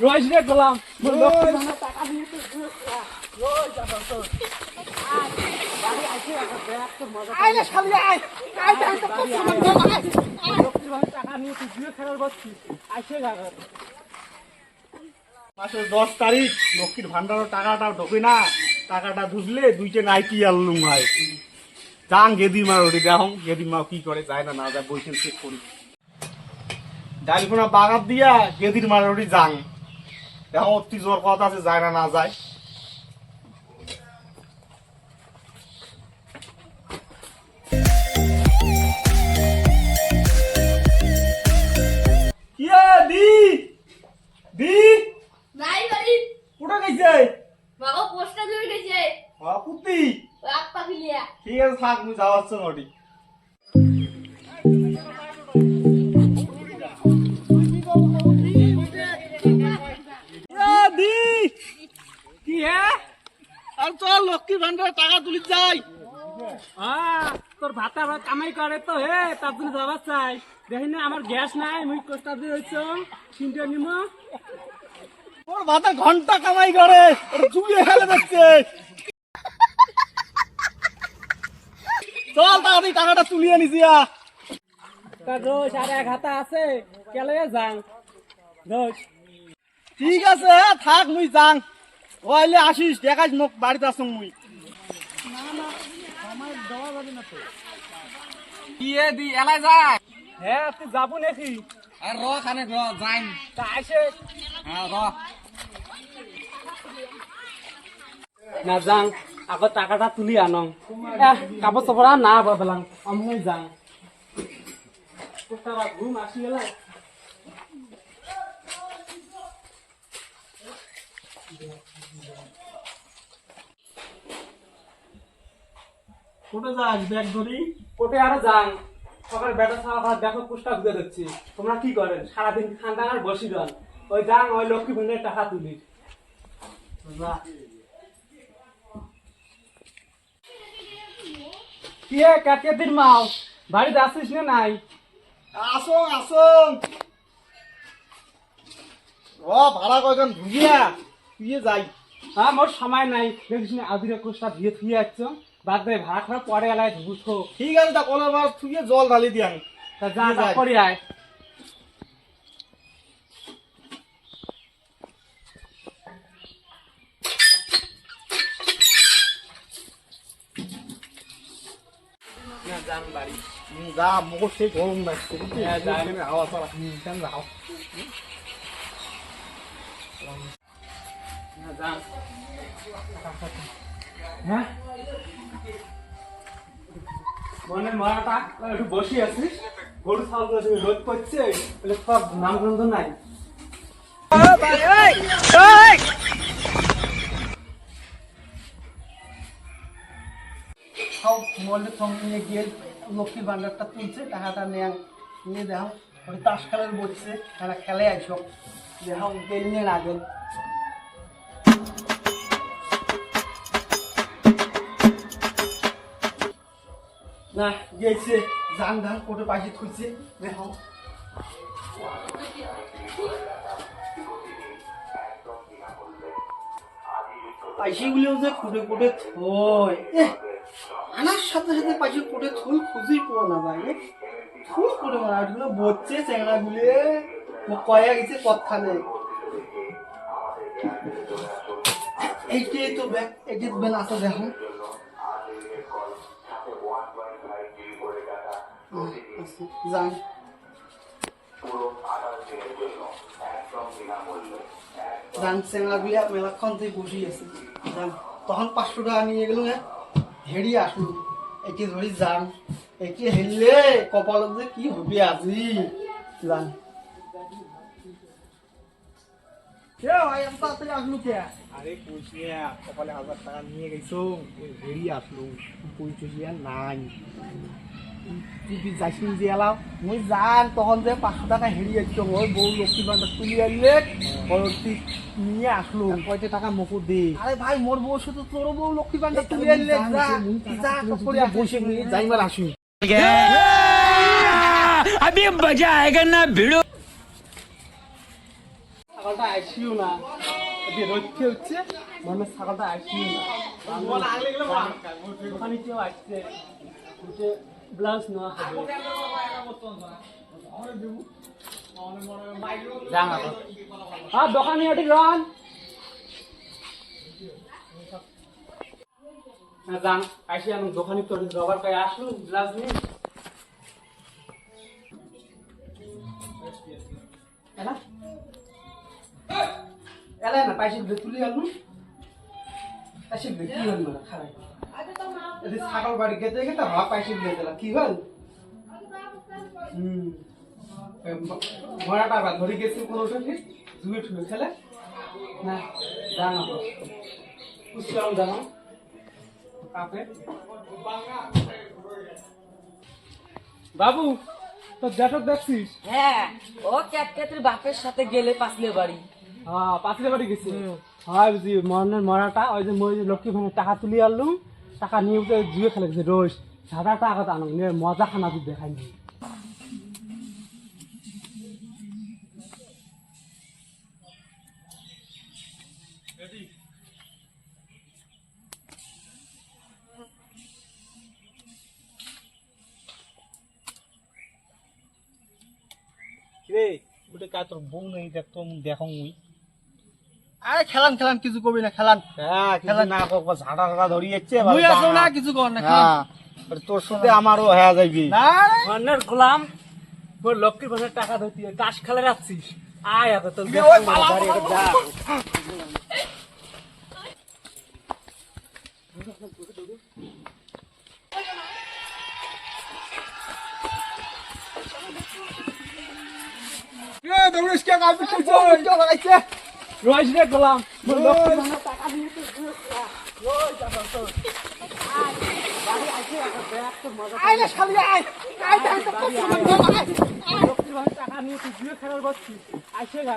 রইস রে গোলাম মাসের 10 তারিখ লক্ষ্মীর ভান্ডারের টাকাটা ঢোকে না, টাকাটা ঢুকলে দুইটা নাইটি আনলুম হয়। যান গেদির মা ওটি দেখো, গেদির মা কি করে যায় না না যায় বইছেন চেক করি। ডালপোনা বাগাত দিয়া গেদির মা ওটি যান দেখো, অতি জোর কথা আছে যায় না না যায়। দি দি নাই বাড়ি কোটা গেছে মাগো পোস্টার ধরে গেছে কুত্তি। রাত পাখিলিয়া ঠিক আছে থাক, মুই যাওয়াচ্ছ নটি। কি হ্যাঁ আর চল লক্ষ্মী ভান্ডার টাকা তুলি যাই। তোর ভাতা ভাত কামাই করে তো হে তার জন্য যাবার চাই। দেখি না আমার গ্যাস নাই, মুই কোস্টা দিয়ে হইছ তিনটে নিম। ওর ভাতা ঘন্টা কামাই করে, ওর চুবিয়ে ফেলে দিচ্ছে। চল তাড়াতাড়ি টাকাটা তুলিয়ে নিছিয়া। তার রোজ আর এক হাতা আছে, কেলে যাং রোজ। ঠিক আছে থাক, মুই যাং। ওইলে আসিস, দেখাস মোক বাড়িতে আসুন মুই। ইয়ে দি এলাই যায়। হ্যাঁ তুই যাবো নাকি? আর র খানে র যাই তা আসে। হ্যাঁ র না যাং, আগে টাকাটা তুলি আনং। কাপড় চাপড় না বদলাম, আমি যাং। ঘুম আসি গেল। কোটে যাস ব্যাগ ধরি? কোটে আর যাং। সকাল বেটা খাওয়া দেখো পুষ্টা ঘুরে দিচ্ছি। তোমরা কি করেন সারাদিন খান্দান আর বসি যান। ওই যাং, ওই লক্ষ্মী ভান্ডারের টাকা তুলি। কি কাকে দিন মাও বাড়িতে আসিস না নাই? আসুন আসুন। ও ভাড়া কয়জন ধুইয়া তুই যাই। হ্যাঁ মোর সময় নাই, দেখিস না আদিরে কোষ্টা ধুয়ে থুয়ে আসছ। বাদ দে ভাড়া খারাপ পরে এলাই বুঝো। ঠিক আছে তা কলার বার থুইয়ে জল ঢালি দিয়ান। তা যা যা করি আয়। যান বাড়ি যা মুখ সেই গরম লাগছে। হাওয়া চলা যাও। হ্যাঁ মনে মারাটা একটু বসে আছিস, গরু ছাগল রোদ করছে বলে সব নামগন্ধ নাই। সব মল্লিক সঙ্গে নিয়ে গিয়ে লক্ষ্মী ভান্ডারটা তুলছে, টাকাটা নিয়ে দেখো ওই তাস খেলার বসছে, তারা খেলে আইসো দেখো গেল নিয়ে না গেল। না গেছে জান ধান কোটে পাশে খুঁজছে দেখো। পাইসেগুলিও যে কোটে কোটে থয়, আনার সাথে সাথে পাইসে কোটে থই খুঁজেই পাওয়া না যায়। থই করে মারাগুলো বলছে চ্যাংড়া গুলে কয়া গেছে কথা নেই। এইটাই তো ব্যাগ, এইটি বেল আছে দেখো। যান যান চ্যাংড়া গুলিয়া মেলাক্ষণ থেকে বসে আছে। যান তখন 500 টাকা নিয়ে গেল, হেরিয়ে আসলো। একে ধরি যান, একে হেললে কপালত যে কি হবে আজি। যান আসলো কে? আরে কইছি কপালে 1000 টাকা নিয়ে গেছো, বেরিয়ে আসলো কইছি নাই। তুই যাইছিস যে এলাও মুই যান তখন যে 500 টাকা হেরিয়ে আসছো, ওই বউ লক্ষ্মী ভান্ডার তুলি আনলে নিয়ে আসলো। কয়টা টাকা মুখ দে। আরে ভাই মোর বউ শুধু তোর বউ লক্ষ্মী ভান্ডার তুলি আনলে বসে যাইবার আসি। अभी मजा आएगा ना भिड़ो। আইসিও না এদিকে রক্ষে হচ্ছে মনে ছাগলটা আইসিও না ওখানে কেউ আসছে উঠে ব্লাউজ নেওয়া হবে হ্যাঁ দোকানে ওটি রন যান আইসি আমি দোকানে তো রবার পাই আসলুন ব্লাউজ নিয়ে এলা এলা না পাইছি তুলি আনু পাইছি কি হল না খারাপ এদি ছাগল বাড়ি গেতে গেতে হওয়া পাইছি দিয়ে দিলাম কি হল মরাটা বা ধরে গেছি কোনো ঠিক জুয়ে ঠুয়ে খেলে না জানো কুচকাম জানো কাপে বাবু তো জ্যাঠক দেখছিস হ্যাঁ ও ক্যাটকেটের বাপের সাথে গেলে পাসলে বাড়ি হ্যাঁ পাঁচলে বাড়ি গেছে হয় বুঝি মরণের মরাটা ওই যে মই লক্ষ্মী ভানে টাকা তুলি আনলুম টাকা নিয়ে উঠে জুয়ে খেলে গেছে রোজ সাদা টাকা তো আনো নিয়ে মজা খানা তুই দেখাই নি রে ওটা কার তোর বউ নেই দেখতো দেখো মুই আরে খেলান খেলান কিছু করবি না খেলান হ্যাঁ খেলা না ঝাড়া ঝাড়া ধরিয়েছে মুই আসো না কিছু কর না খেলান হ্যাঁ তোর সাথে আমারও হয়ে যাইবি না মরণের গোলাম তোর লক্ষ্মী ভানের টাকা ধরতি কাশ খেলে রাখছিস আয় আবে তোর যা দৌড়িস কে কাজ করছিস রোজ রে গোলাম তোর লক্ষ্মী ভানের টাকা দিয়ে আইলে শালি আই আই লক্ষ্মী ভানের টাকা নিয়ে তুই জুয়ে খেলার বসছিস আইসে গা